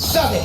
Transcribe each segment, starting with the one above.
Sabe!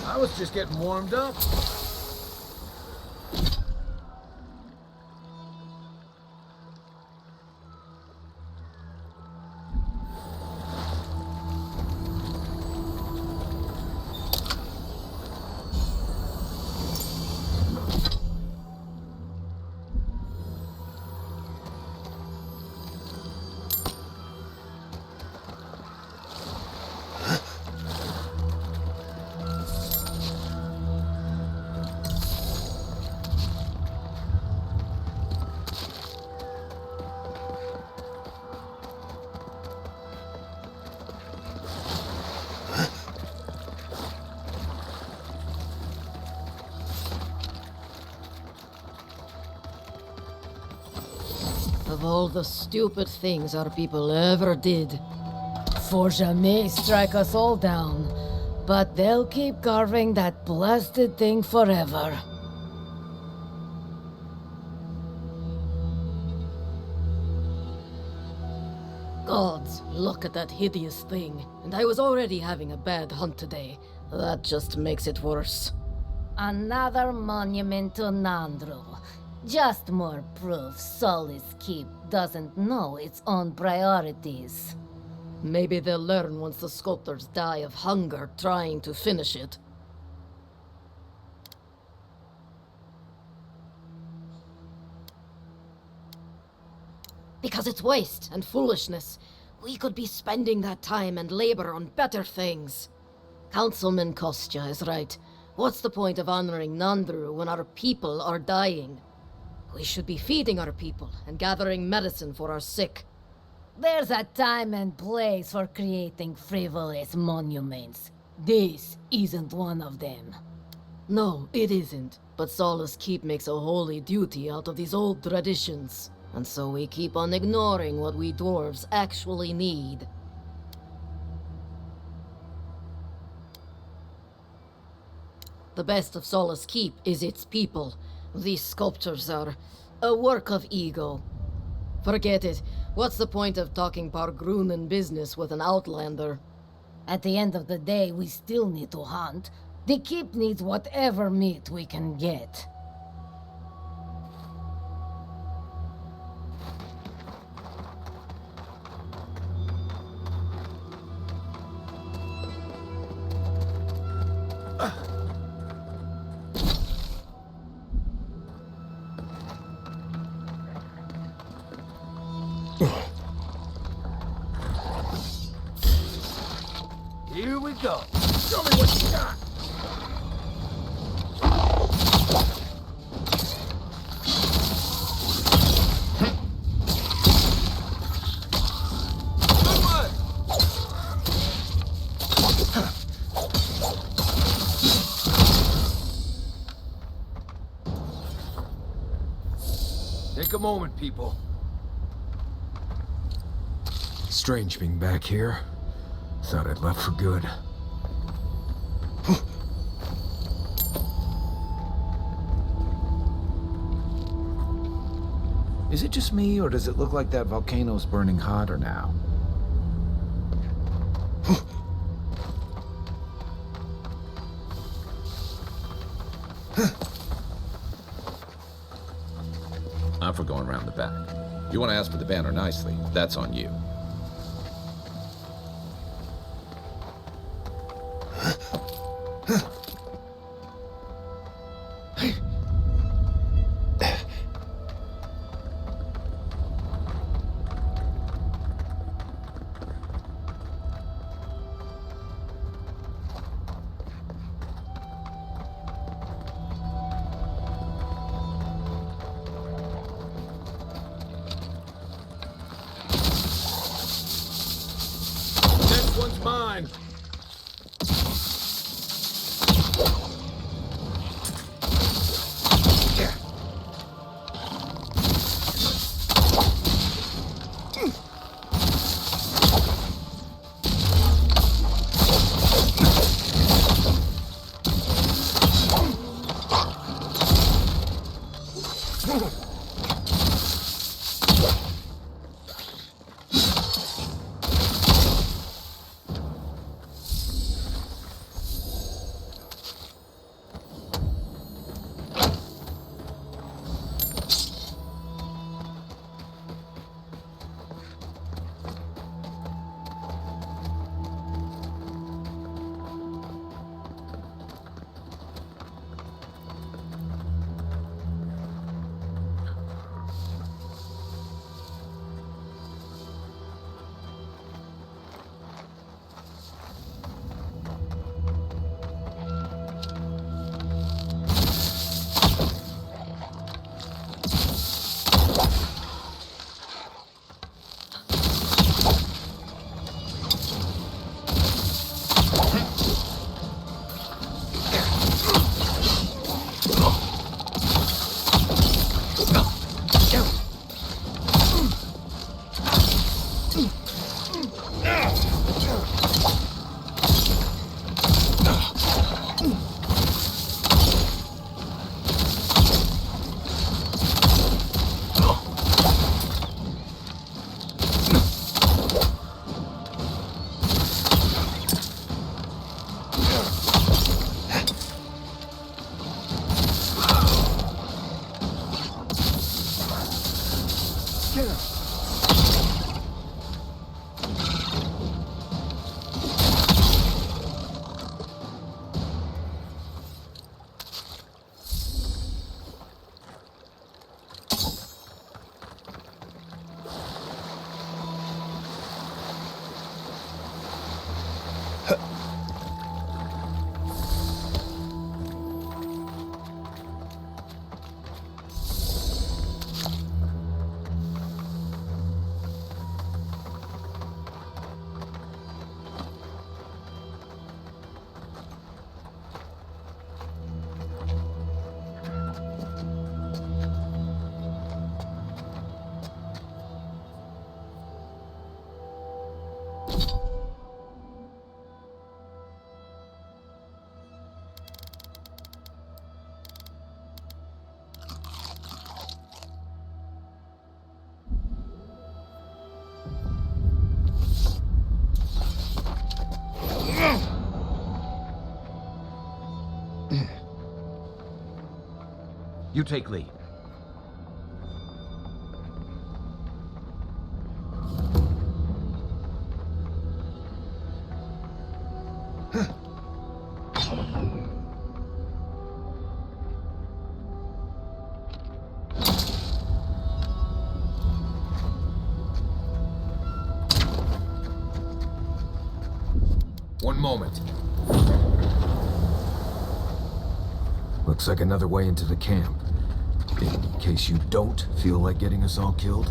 I was just getting warmed up. Of all the stupid things our people ever did, Forja may strike us all down, but they'll keep carving that blasted thing forever. Gods, look at that hideous thing. And I was already having a bad hunt today. That just makes it worse. Another monument to Nandrul. Just more proof Solis Keep doesn't know its own priorities. Maybe they'll learn once the sculptors die of hunger trying to finish it. Because it's waste and foolishness. We could be spending that time and labor on better things. Councilman Kostya is right. What's the point of honoring Nandru when our people are dying? We should be feeding our people and gathering medicine for our sick. There's a time and place for creating frivolous monuments. This isn't one of them. No, it isn't. But Solace Keep makes a holy duty out of these old traditions. And so we keep on ignoring what we dwarves actually need. The best of Solace Keep is its people. These sculptures are a work of ego. Forget it. What's the point of talking Pargrunen business with an outlander? At the end of the day, we still need to hunt. The Keep needs whatever meat we can get. Here we go. Show me what you got. Good one. Take a moment, people. Strange being back here. Thought I'd left for good. Is it just me, or does it look like that volcano's burning hotter now? I'm for going around the back. You want to ask for the banner nicely, that's on you. This one's mine. You take lead. One moment. Looks like another way into the camp. In case you don't feel like getting us all killed.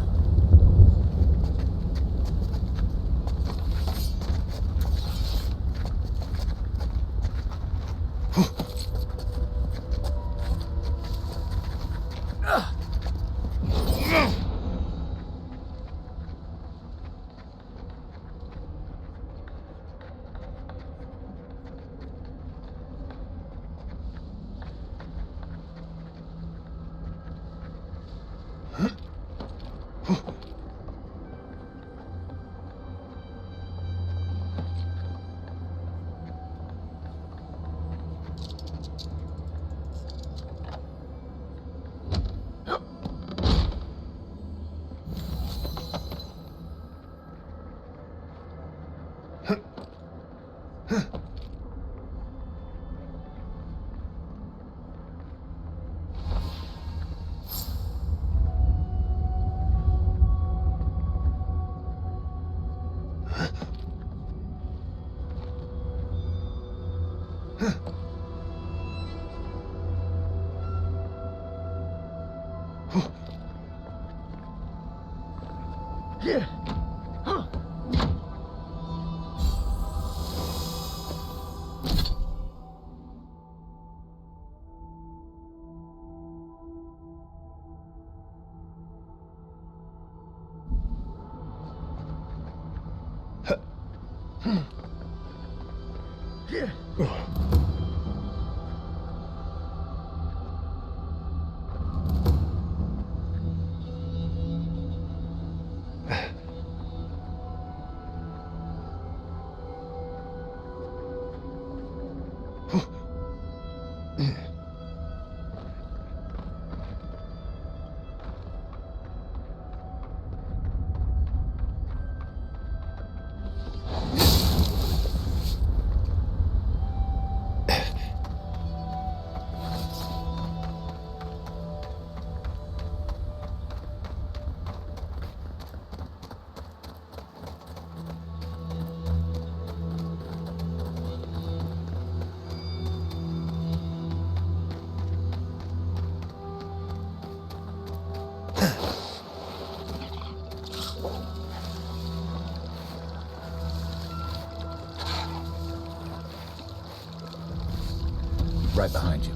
Right behind you.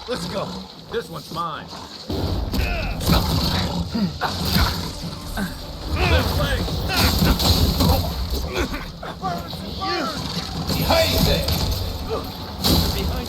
Let's go. This one's mine. This way. Behind there! Behind.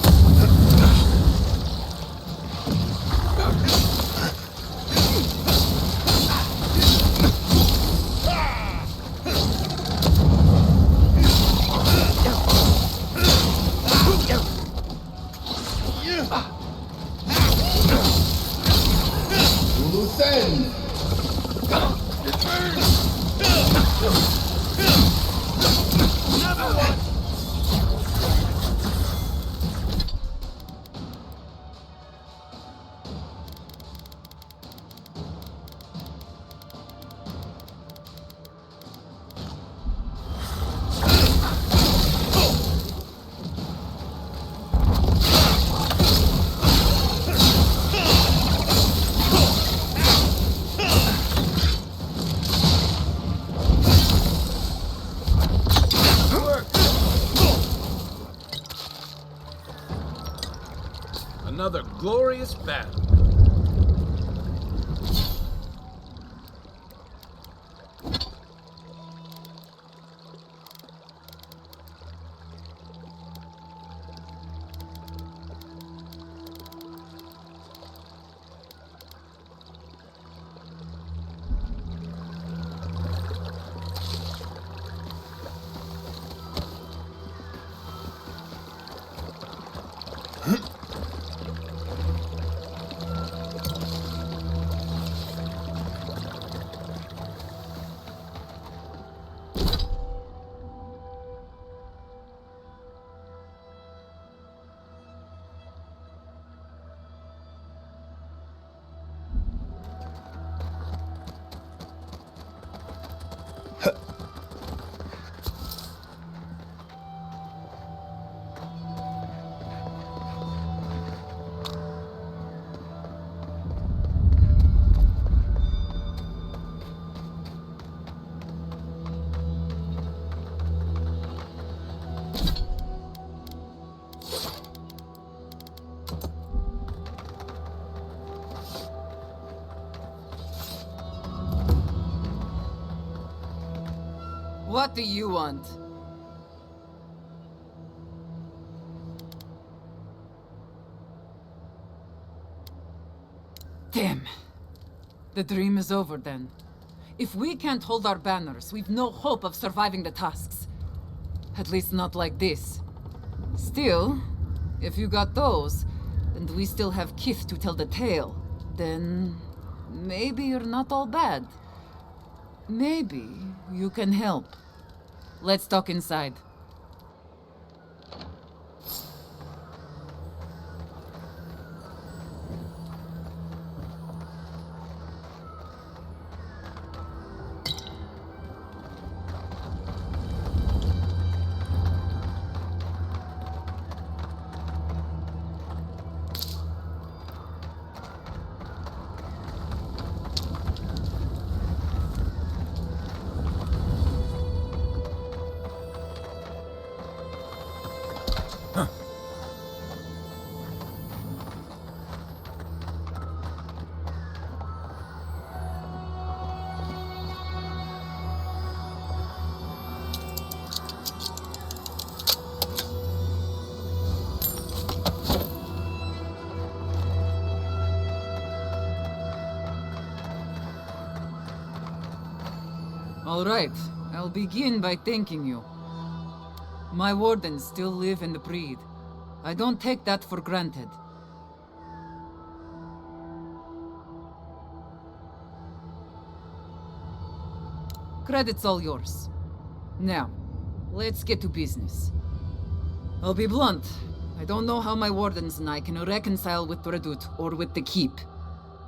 Another glorious battle. What do you want? Damn. The dream is over then. If we can't hold our banners, we've no hope of surviving the tasks. At least not like this. Still, if you got those, and we still have Kith to tell the tale, then maybe you're not all bad. Maybe you can help. Let's talk inside. All right, I'll begin by thanking you. My wardens still live and breathe. I don't take that for granted. Credit's all yours. Now, let's get to business. I'll be blunt. I don't know how my wardens and I can reconcile with Redout or with the Keep.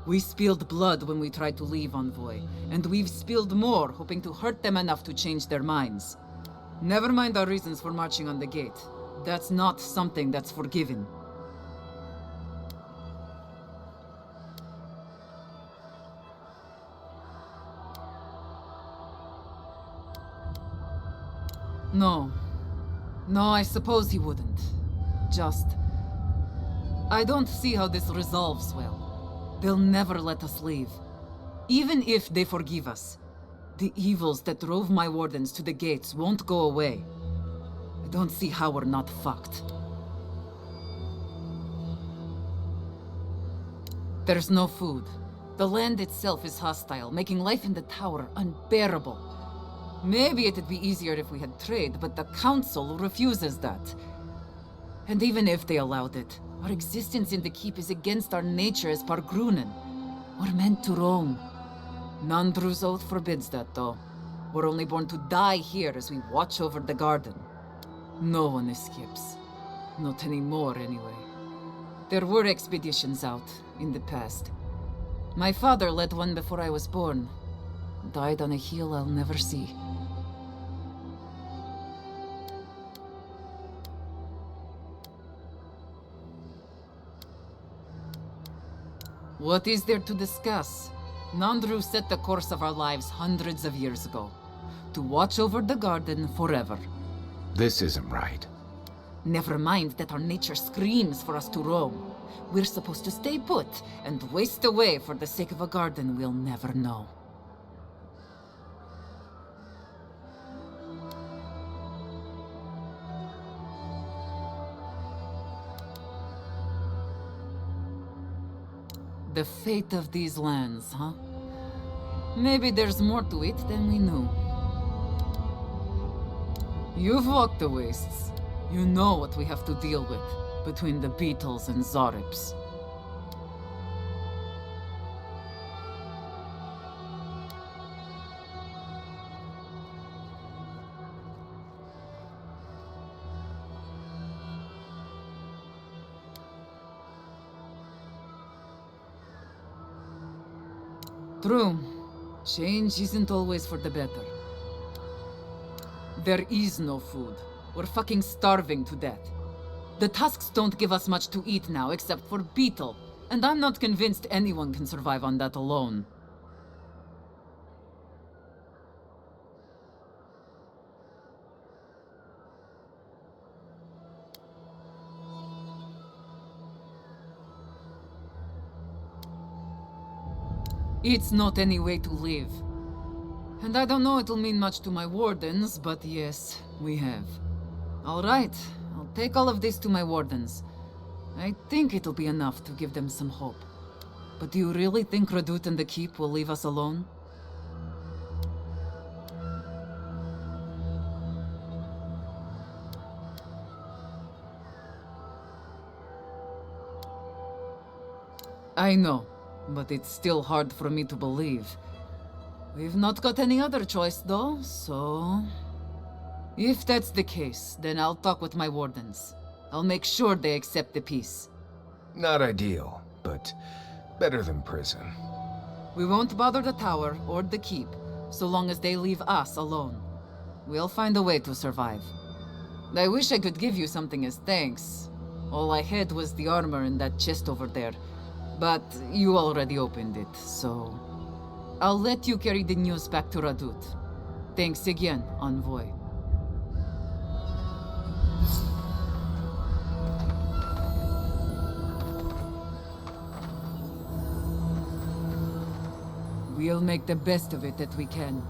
We spilled blood when we tried to leave Envoy, and we've spilled more hoping to hurt them enough to change their minds. Never mind our reasons for marching on the gate. That's not something that's forgiven. No. No, I suppose he wouldn't. Just... I don't see how this resolves well. They'll never let us leave. Even if they forgive us, the evils that drove my wardens to the gates won't go away. I don't see how we're not fucked. There's no food. The land itself is hostile, making life in the tower unbearable. Maybe it'd be easier if we had trade, but the Council refuses that. And even if they allowed it, our existence in the Keep is against our nature as Pargrunen. We're meant to roam. Nandru's oath forbids that, though. We're only born to die here as we watch over the garden. No one escapes. Not anymore, anyway. There were expeditions out, in the past. My father led one before I was born. Died on a hill I'll never see. What is there to discuss? Nandru set the course of our lives hundreds of years ago. To watch over the garden forever. This isn't right. Never mind that our nature screams for us to roam. We're supposed to stay put and waste away for the sake of a garden we'll never know. The fate of these lands, huh? Maybe there's more to it than we knew. You've walked the wastes. You know what we have to deal with between the beetles and Zarips. True. Change isn't always for the better. There is no food. We're fucking starving to death. The tusks don't give us much to eat now except for beetle, and I'm not convinced anyone can survive on that alone. It's not any way to live. And I don't know it'll mean much to my wardens, but yes, we have. All right, I'll take all of this to my wardens. I think it'll be enough to give them some hope. But do you really think Radut and the Keep will leave us alone? I know, but it's still hard for me to believe. We've not got any other choice, though, so... If that's the case, then I'll talk with my wardens. I'll make sure they accept the peace. Not ideal, but better than prison. We won't bother the tower or the keep, so long as they leave us alone. We'll find a way to survive. I wish I could give you something as thanks. All I had was the armor in that chest over there, but you already opened it, so... I'll let you carry the news back to Radut. Thanks again, Envoy. We'll make the best of it that we can.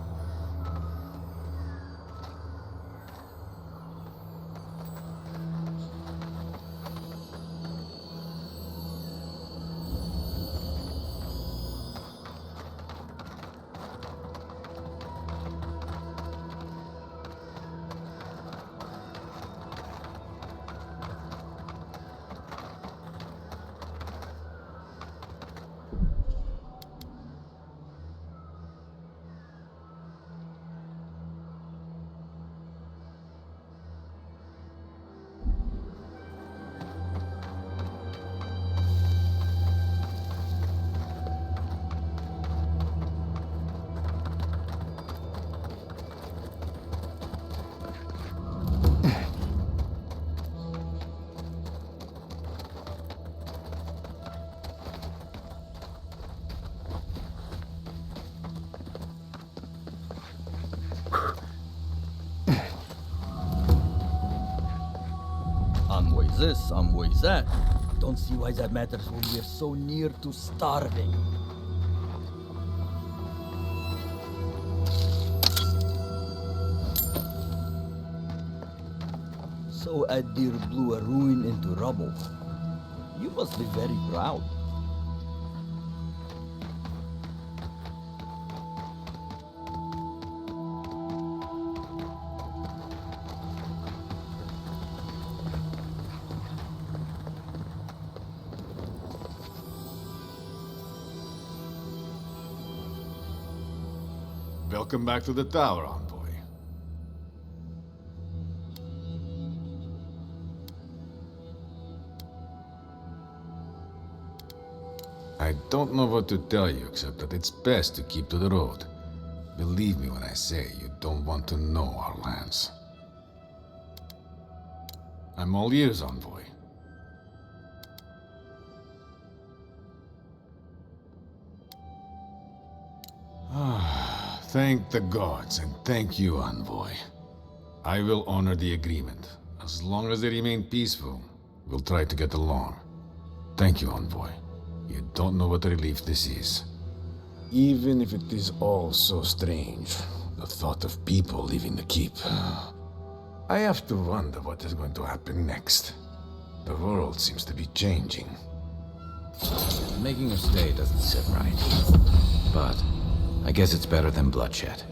Envoy this, envoy that. Don't see why that matters when we're so near to starving. So Adir blew a ruin into rubble. You must be very proud. Welcome back to the tower, Envoy. I don't know what to tell you except that it's best to keep to the road. Believe me when I say you don't want to know our lands. I'm all ears, Envoy. Thank the gods and thank you, Envoy. I will honor the agreement. As long as they remain peaceful, we'll try to get along. Thank you, Envoy. You don't know what a relief this is. Even if it is all so strange, the thought of people leaving the keep. I have to wonder what is going to happen next. The world seems to be changing. Making her stay doesn't sit right. But I guess it's better than bloodshed.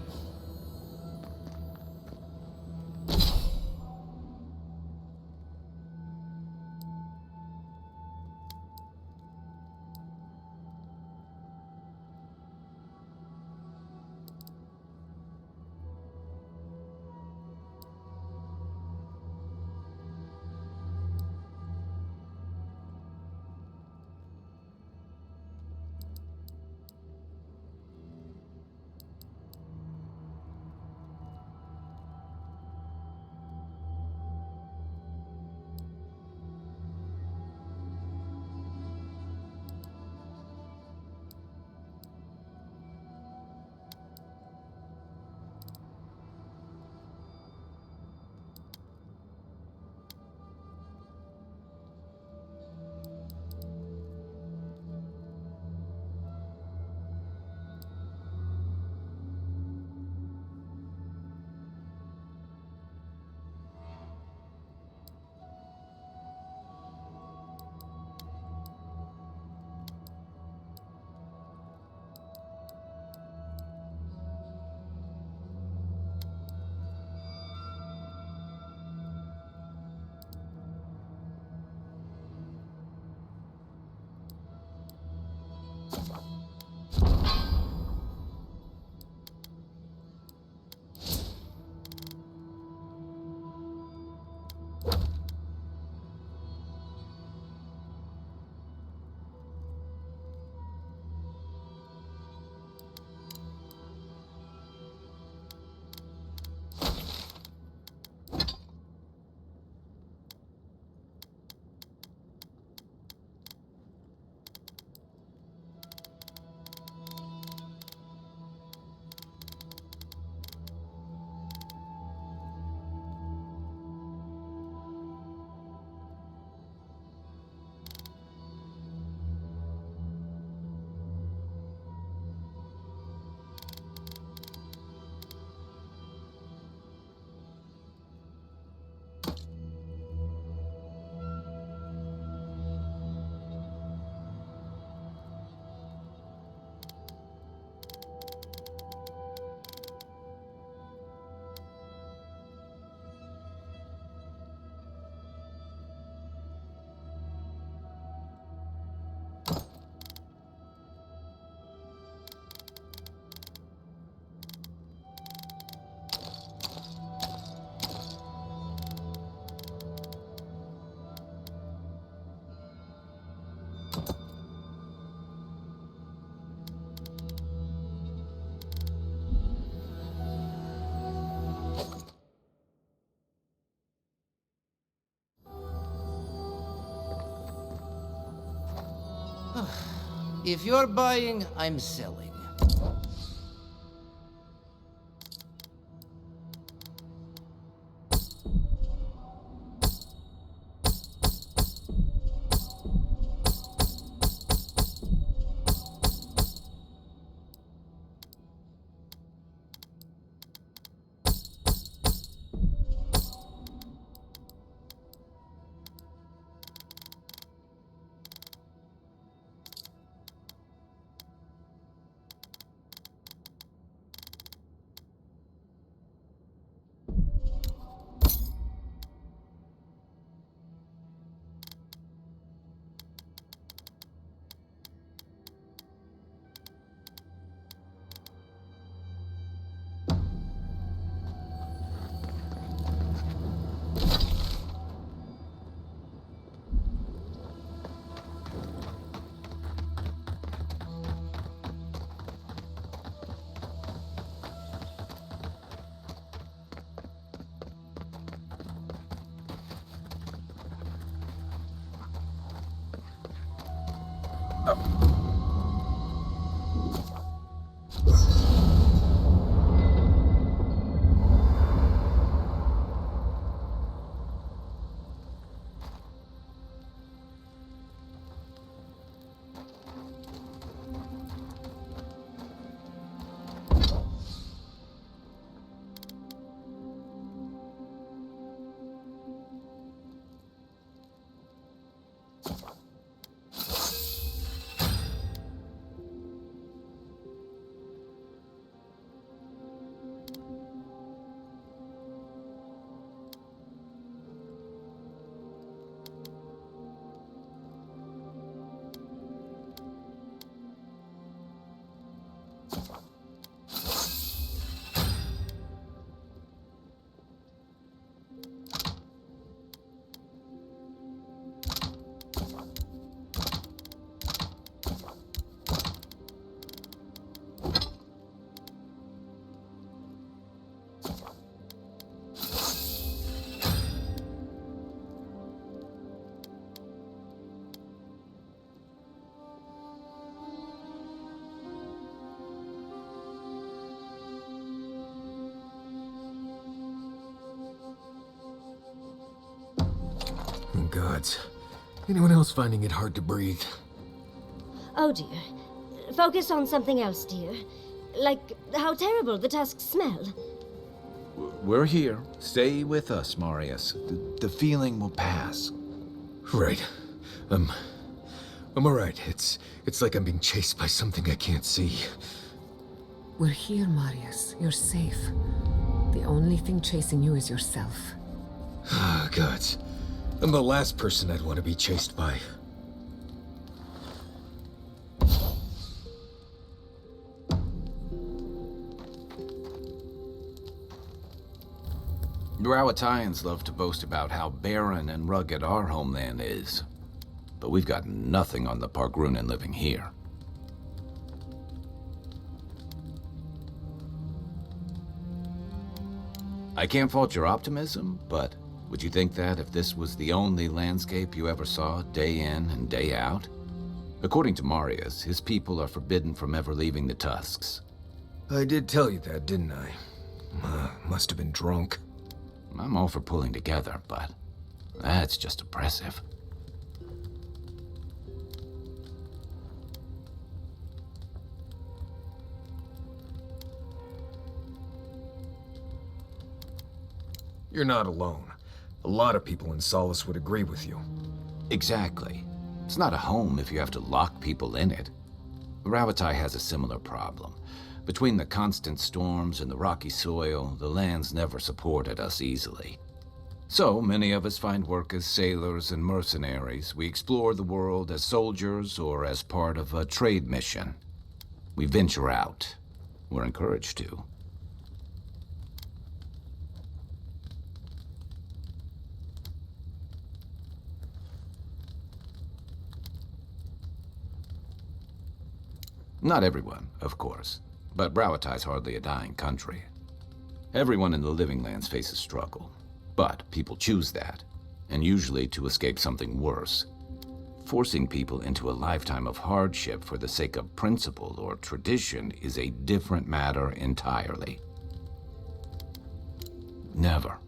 If you're buying, I'm selling. Gods. Anyone else finding it hard to breathe? Oh dear. Focus on something else, dear. Like how terrible the tusks smell. We're here. Stay with us, Marius. The feeling will pass. Right. I'm alright. It's like I'm being chased by something I can't see. We're here, Marius. You're safe. The only thing chasing you is yourself. Ah, gods. I'm the last person I'd want to be chased by. Rawatayans love to boast about how barren and rugged our homeland is. But we've got nothing on the Pargrunan living here. I can't fault your optimism, but would you think that if this was the only landscape you ever saw day in and day out? According to Marius, his people are forbidden from ever leaving the Tusks. I did tell you that, didn't I? Must have been drunk. I'm all for pulling together, but that's just oppressive. You're not alone. A lot of people in Solace would agree with you. Exactly. It's not a home if you have to lock people in it. Rawatai has a similar problem. Between the constant storms and the rocky soil, the lands never supported us easily. So many of us find work as sailors and mercenaries. We explore the world as soldiers or as part of a trade mission. We venture out. We're encouraged to. Not everyone, of course, but Rawatai's hardly a dying country. Everyone in the Living Lands faces struggle, but people choose that, and usually to escape something worse. Forcing people into a lifetime of hardship for the sake of principle or tradition is a different matter entirely. Never.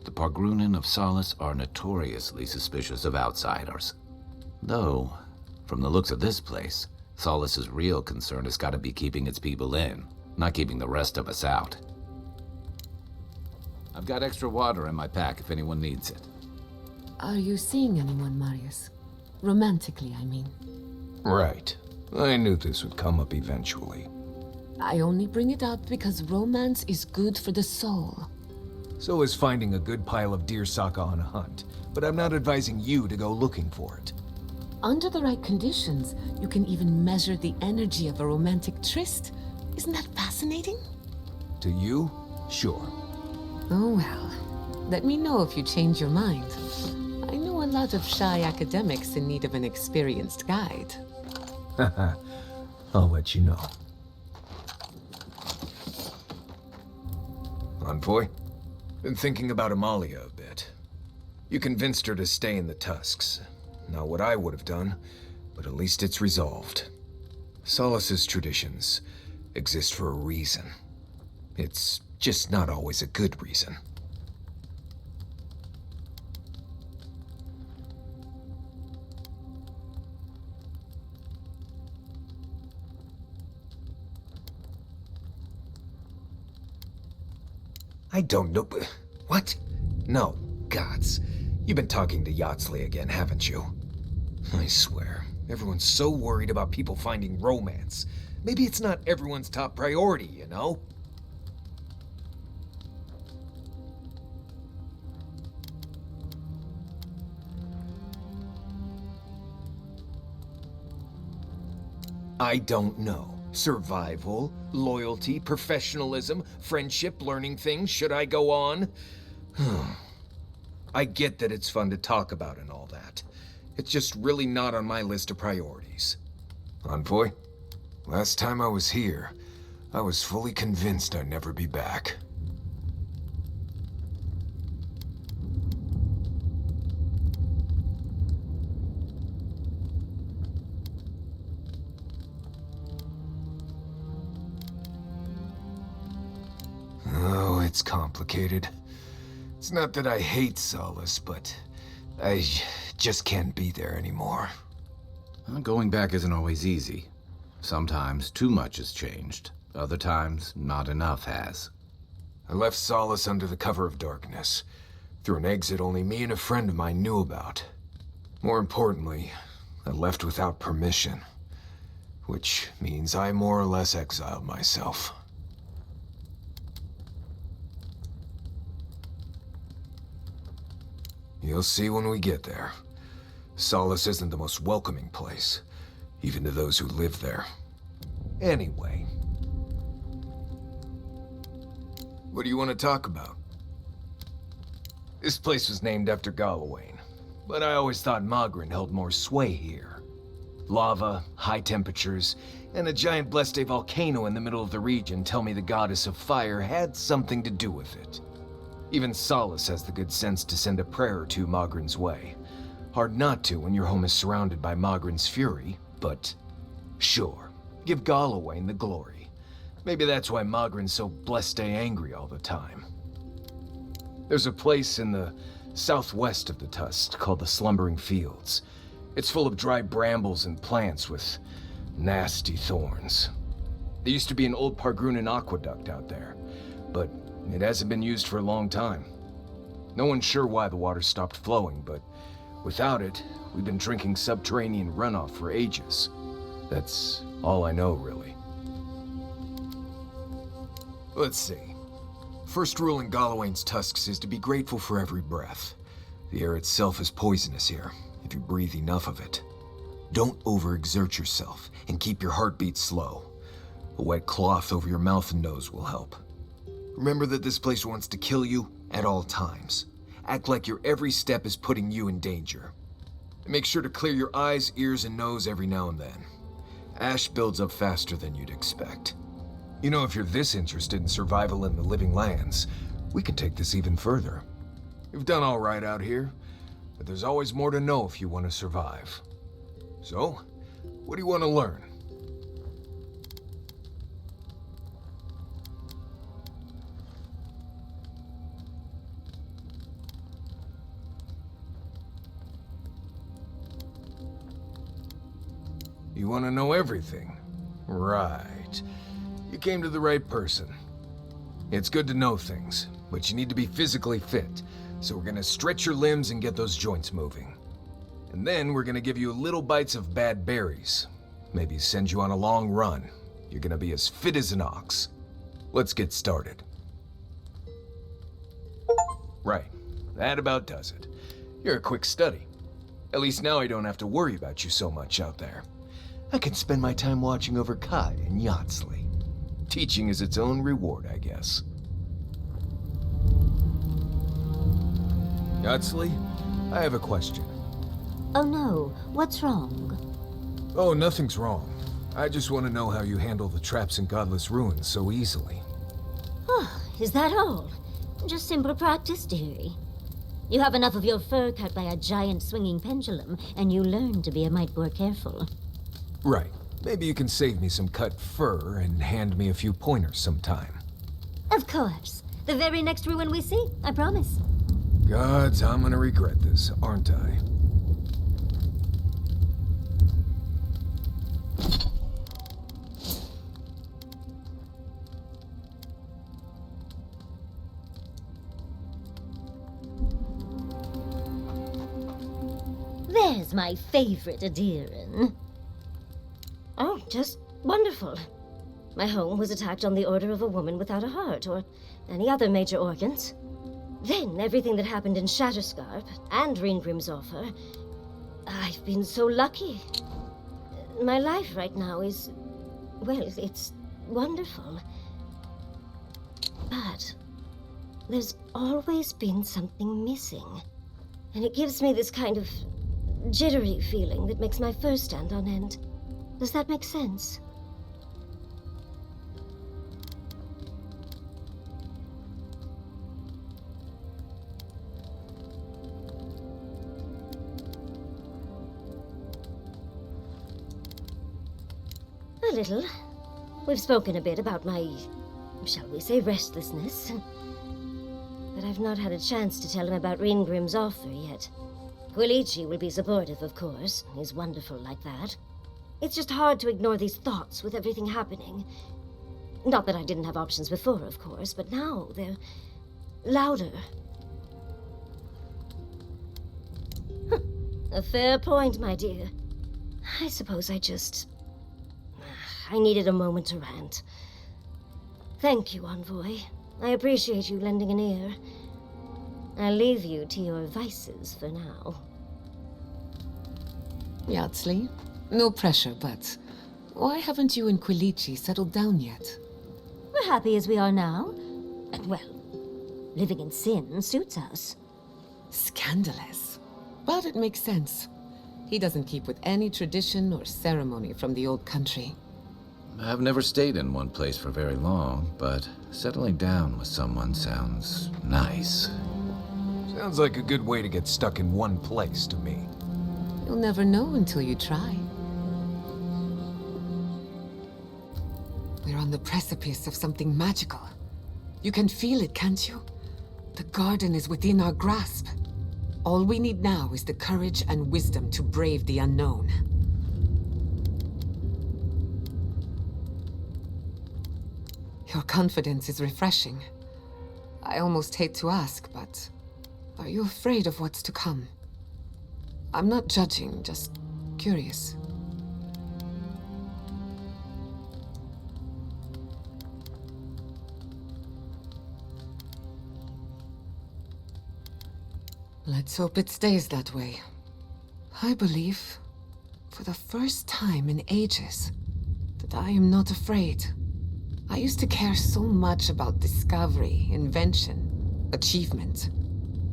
The Pargrunan of Solace are notoriously suspicious of outsiders. Though, from the looks of this place, Solace's real concern has got to be keeping its people in, not keeping the rest of us out. I've got extra water in my pack if anyone needs it. Are you seeing anyone, Marius? Romantically, I mean. Right. I knew this would come up eventually. I only bring it up because romance is good for the soul. So is finding a good pile of deer saka on a hunt, but I'm not advising you to go looking for it. Under the right conditions, you can even measure the energy of a romantic tryst. Isn't that fascinating? To you? Sure. Oh well. Let me know if you change your mind. I know a lot of shy academics in need of an experienced guide. I'll let you know. Envoy? Been thinking about Amalia a bit. You convinced her to stay in the Tusks. Not what I would have done, but at least it's resolved. Solace's traditions exist for a reason. It's just not always a good reason. I don't know. What? No, gods. You've been talking to Yatsley again, haven't you? I swear, everyone's so worried about people finding romance. Maybe it's not everyone's top priority, you know? I don't know. Survival, loyalty, professionalism, friendship, learning things. Should I go on? I get that it's fun to talk about and all that. It's just really not on my list of priorities. Envoy, last time I was here, I was fully convinced I'd never be back. Oh, it's complicated. It's not that I hate Solace, but I just can't be there anymore. Going back isn't always easy. Sometimes too much has changed. Other times, not enough has. I left Solace under the cover of darkness, through an exit only me and a friend of mine knew about. More importantly, I left without permission, which means I more or less exiled myself. You'll see when we get there. Solace isn't the most welcoming place, even to those who live there. Anyway. What do you want to talk about? This place was named after Gallowayne, but I always thought Mogren held more sway here. Lava, high temperatures, and a giant Bleste volcano in the middle of the region tell me the goddess of fire had something to do with it. Even Solace has the good sense to send a prayer or two Mogren's way. Hard not to when your home is surrounded by Mogren's fury, but sure, give Gallowayne the glory. Maybe that's why Mogren's so Bleste angry all the time. There's a place in the southwest of the Tusk called the Slumbering Fields. It's full of dry brambles and plants with nasty thorns. There used to be an old Pargrunan aqueduct out there, but it hasn't been used for a long time. No one's sure why the water stopped flowing, but without it, we've been drinking subterranean runoff for ages. That's all I know, really. Let's see. First rule in Gallowayne's tusks is to be grateful for every breath. The air itself is poisonous here, if you breathe enough of it. Don't overexert yourself, and keep your heartbeat slow. A wet cloth over your mouth and nose will help. Remember that this place wants to kill you at all times. Act like your every step is putting you in danger. And make sure to clear your eyes, ears, and nose every now and then. Ash builds up faster than you'd expect. You know, if you're this interested in survival in the living lands, we can take this even further. You've done all right out here, but there's always more to know if you want to survive. So, what do you want to learn? You want to know everything? Right. You came to the right person. It's good to know things, but you need to be physically fit, so we're gonna stretch your limbs and get those joints moving. And then we're gonna give you little bites of bad berries. Maybe send you on a long run. You're gonna be as fit as an ox. Let's get started. Right, that about does it. You're a quick study. At least now I don't have to worry about you so much out there. I can spend my time watching over Kai and Yatsley. Teaching is its own reward, I guess. Yatsley, I have a question. Oh no, what's wrong? Oh, nothing's wrong. I just want to know how you handle the traps in Godless Ruins so easily. Oh, is that all? Just simple practice, dearie. You have enough of your fur cut by a giant swinging pendulum, and you learn to be a mite more careful. Right. Maybe you can save me some cut fur and hand me a few pointers sometime. Of course. The very next ruin we see, I promise. Gods, I'm gonna regret this, aren't I? There's my favorite Adiran. Oh, just wonderful. My home was attacked on the order of a woman without a heart or any other major organs. Then everything that happened in Shatterscarp and Ringrim's offer. I've been so lucky. My life right now is, well, it's wonderful. But there's always been something missing. And it gives me this kind of jittery feeling that makes my fur stand on end. Does that make sense? A little. We've spoken a bit about my, shall we say, restlessness. But I've not had a chance to tell him about Ringrim's offer yet. Quilici will be supportive, of course. He's wonderful like that. It's just hard to ignore these thoughts with everything happening. Not that I didn't have options before, of course, but now they're louder. A fair point, my dear. I suppose I needed a moment to rant. Thank you, Envoy. I appreciate you lending an ear. I'll leave you to your vices for now. Yatsley, no pressure, but why haven't you and Quilici settled down yet? We're happy as we are now. And well, living in sin suits us. Scandalous. But it makes sense. He doesn't keep with any tradition or ceremony from the old country. I've never stayed in one place for very long, but settling down with someone sounds nice. Sounds like a good way to get stuck in one place to me. You'll never know until you try. We're on the precipice of something magical. You can feel it, can't you? The garden is within our grasp. All we need now is the courage and wisdom to brave the unknown. Your confidence is refreshing. I almost hate to ask, but are you afraid of what's to come? I'm not judging, just curious. Let's hope it stays that way. I believe, for the first time in ages, that I am not afraid. I used to care so much about discovery, invention, achievement.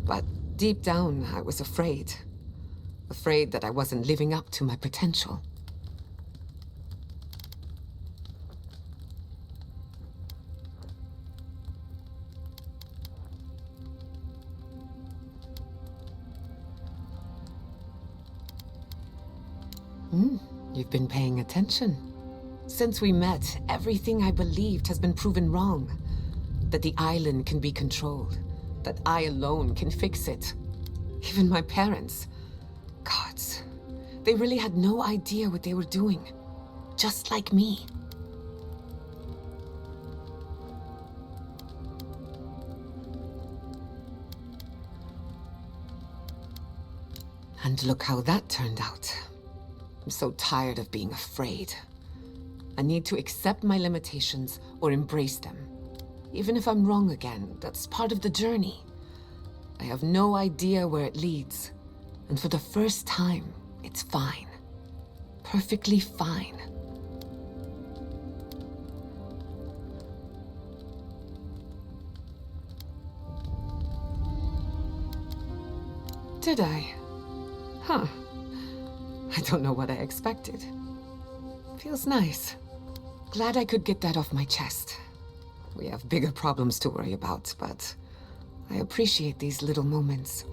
But deep down, I was afraid. Afraid that I wasn't living up to my potential. You've been paying attention. Since we met, everything I believed has been proven wrong. That the island can be controlled. That I alone can fix it. Even my parents. Gods. They really had no idea what they were doing. Just like me. And look how that turned out. I'm so tired of being afraid. I need to accept my limitations or embrace them. Even if I'm wrong again, that's part of the journey. I have no idea where it leads. And for the first time, it's fine. Perfectly fine. Did I? Huh. I don't know what I expected. Feels nice. Glad I could get that off my chest. We have bigger problems to worry about, but I appreciate these little moments.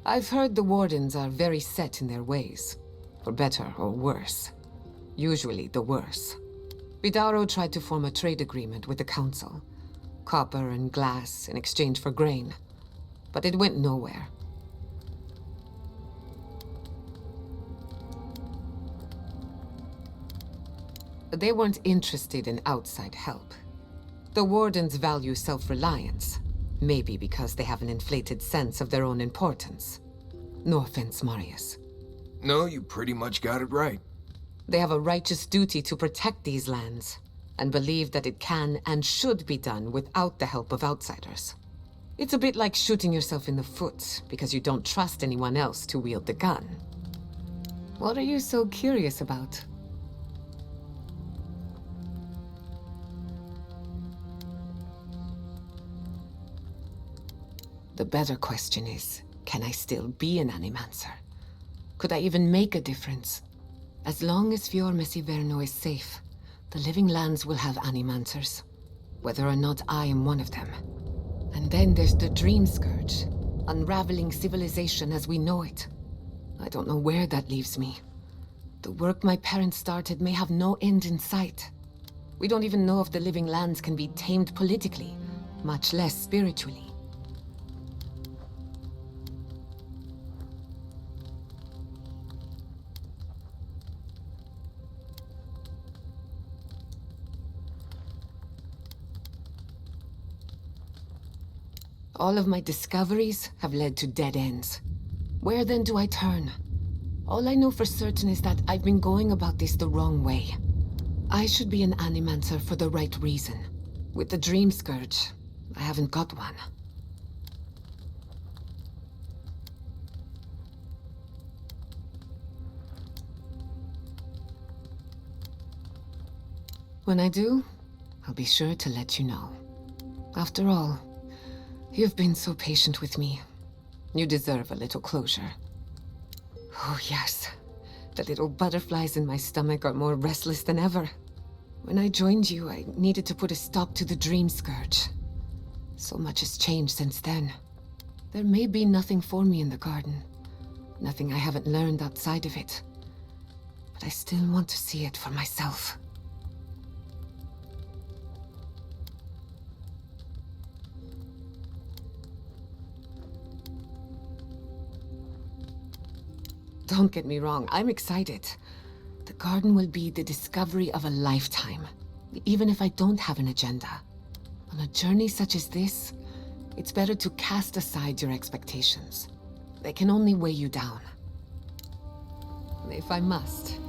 I've heard the Wardens are very set in their ways, for better or worse. Usually the worse. Vidaro tried to form a trade agreement with the Council. Copper and glass in exchange for grain. But it went nowhere. They weren't interested in outside help. The Wardens value self-reliance, maybe because they have an inflated sense of their own importance. No offense, Marius. No, you pretty much got it right. They have a righteous duty to protect these lands, and believe that it can and should be done without the help of outsiders. It's a bit like shooting yourself in the foot because you don't trust anyone else to wield the gun. What are you so curious about? The better question is, can I still be an Animancer? Could I even make a difference? As long as Fior Messiverno is safe, the living lands will have Animancers, whether or not I am one of them. And then there's the Dream Scourge, unraveling civilization as we know it. I don't know where that leaves me. The work my parents started may have no end in sight. We don't even know if the living lands can be tamed politically, much less spiritually. All of my discoveries have led to dead ends. Where then do I turn? All I know for certain is that I've been going about this the wrong way. I should be an Animancer for the right reason. With the Dream Scourge, I haven't got one. When I do, I'll be sure to let you know. After all, you've been so patient with me. You deserve a little closure. Oh, yes. The little butterflies in my stomach are more restless than ever. When I joined you, I needed to put a stop to the dream scourge. So much has changed since then. There may be nothing for me in the garden. Nothing I haven't learned outside of it. But I still want to see it for myself. Don't get me wrong, I'm excited. The garden will be the discovery of a lifetime, even if I don't have an agenda. On a journey such as this, it's better to cast aside your expectations. They can only weigh you down. If I must,